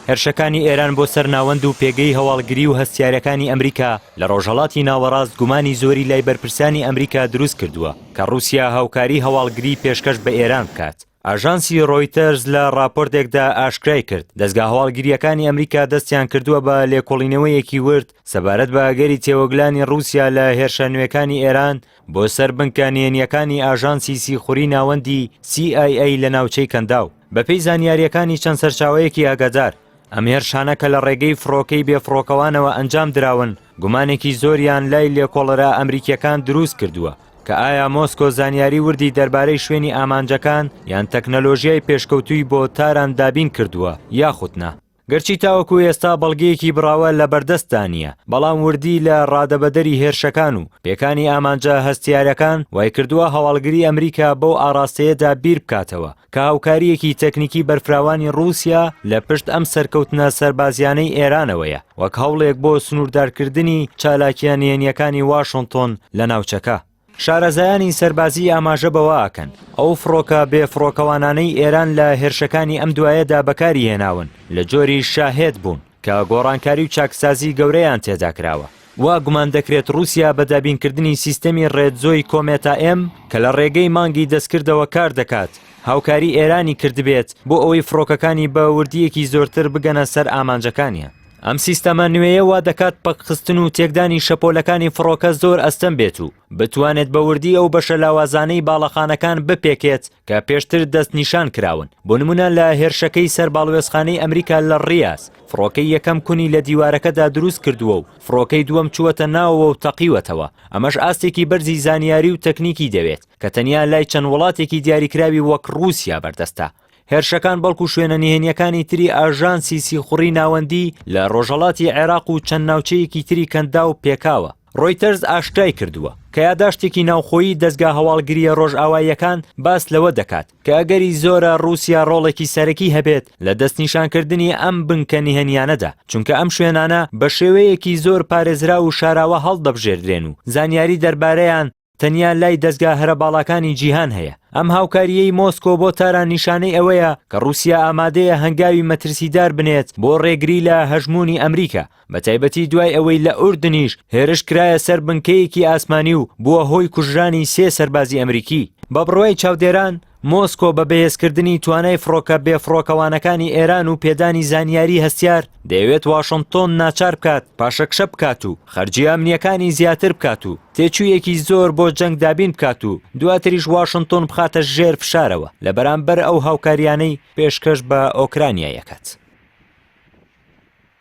هێرشەکانی ئێران بۆ سەر ناوەند و پێگەی هەواڵگری و هەستیارەکانی ئەمریکا لە ڕۆژهەڵاتی ناوەڕاست گومانی زۆری لای بەرپرسانی ئەمریکا دروست کردووە کە رووسیا هاوکاری هەواڵگری پێشکەش بە ئێران بکات. ئاژانسی ڕۆیتەرز لە راپۆرتێکدا ئاشکرای کرد دەستگا هەواڵگریەکانی ئەمریکا دەستیان کردووە بە لێکۆڵینەوەیەکی ورد سەبارەت بە ئەگەری تێوەگلانی رووسیا لە هێرشە نوێەکانی ئێران بۆ سەر بنکانێنیەکانی ئاژانسی سیخوڕی ناوەندی CIA لە ناوچەی کەنداو. بەپێی زانیاریەکانی چەند سەرچاوەیەکی ئاگادار ئەم هێرشانە کە لە ڕێگەی فڕۆکەی بێفڕۆکەوانەوە ئەنجام دراون گومانێکی زۆریان لای لێکۆڵەرە ئەمریکیەکان دروست کردووە کە ئایا مۆسکۆ زانیاری وردی دەربارەی شوێنی ئامانجەکان یان تەکنەلۆژیای پێشکەوتووی بۆ تاران دابین کردووە یاخودنا. گەرچی تاوەکو ئێستا بەڵگەیەکی براوە لە بەردەستدا نیە بەڵام وردی لە ڕادەبەدەری هێرشەکان و پێکانی ئامانجە هەستیارەکان وای کردووە هەواڵگری ئەمریکا بەو ئاراستەیەدا بیر بکاتەوە کە هاوکاریەکی تەکنیکی بەرفراوانی رووسیا لە پشت ئەم سەرکەوتنە سەربازیانەی ئێرانەوەیە وەک هەوڵێک بۆ سنووردارکردنی چالاکیانێنیەکانی واشنگتن لە ناوچەکە. شارەزایانی سەربازی ئاماژە بەوە ئاکەن ئەو فڕۆکە بێفڕۆکەوانانەی ئێران لە هێرشەکانی ئەم دوایەدا بەکاری هێناون لە جۆری شاهێت بوون کە گۆڕانکاری و چاکسازی گەورەیان تێدا کراوە. وا گومان دەکرێت رووسیا بە دابینکردنی سیستەمی ڕێدزۆی کۆمێتا M کە لە ڕێگەی مانگی دەستکردەوە کار دەکات هاوکاری ئێرانی کردبێت بۆ ئەوەی فڕۆکەکانی بە وردیەکی زۆرتر بگەنە سەر ئامانجەکانیان. ئەم سیستەمە نوێیە وا دەکات پەکخستن و تێکدانی شەپۆلەکانی فڕۆکە زۆر ئەستەم بێت و بتوانێت بە وردی ئەو بەشە لاوازانەی باڵەخانەکان بپێکێت کە پێشتر دەست نیشان کراون. بۆ نمونە لە هێرشەکەی سەرباڵوێزخانەی ئەمریکا لە ڕیاس فڕۆکەی یەکەم کونی لە دیوارەکەدا دروست کردووە و فڕۆکەی دووەم چووەتە ناوەوە و تەقیوەتەوە. ئەمەش ئاستێکی بەرزی زانیاری و تەکنیکی دەوێت کە تەنیا لای چەند وڵاتێکی دیاریکراوی وەک رووسیا بەردەستە. هێرشەکان بەڵکو شوێنە نهێنیەکانی تری ئاژانسی سیخوڕی ناوەندی لە ڕۆژهەڵاتی عێراق و چەند ناوچەیەکی تری کەندا و پێکاوە. ڕۆیتەرز ئاشکرای کردووە کە یاداشتێکی ناوخۆیی دەستگا هەواڵگریە ڕۆژئاواییەکان باس لەوە دەکات کە ئەگەری زۆرە رووسیا ڕۆڵێکی سەرەکی هەبێت لە دەستنیشانکردنی ئەم بنکە نهێنیانەدا چونکە ئەم شوێنانە بە شێوەیەکی زۆر پارێزرا و شاراوە هەڵدەبژێردرێن و زانیاری دەربارەیان تەنیا لای دەستگا هەرە باڵەکانی جیهان هەیە. ئەم هاوکاریەی مۆسکۆ بۆ تاران نیشانەی ئەوەیە کە رووسیا ئامادەیە هەنگاوی مەترسیدار بنێت بۆ ڕێگری لە هەژموونی ئەمریکا بە تایبەتی دوای ئەوەی لە ئوردنیش هێرش کرایە سەر بنکەیەکی ئاسمانی و بووە هۆی کوژرانی 3 سەربازی ئەمریکی. بە بڕوای چاودێران مۆسکۆ بە بەهێزکردنی توانای فڕۆکە بێفڕۆکەوانەکانی ئێران و پێدانی زانیاری هەستیار دەیەوێت واشنگتن ناچار بکات پاشەکشە بکات و خەرجی ئەمنیەکانی زیاتر بکات و تێچوویەکی زۆر بۆ جەنگ دابین بکات و دواتریش واشنگتن بخاتە ژێر فشارەوە لە بەرامبەر ئەو هاوکاریانەی پێشکەش بە ئۆکرانیا یەکات.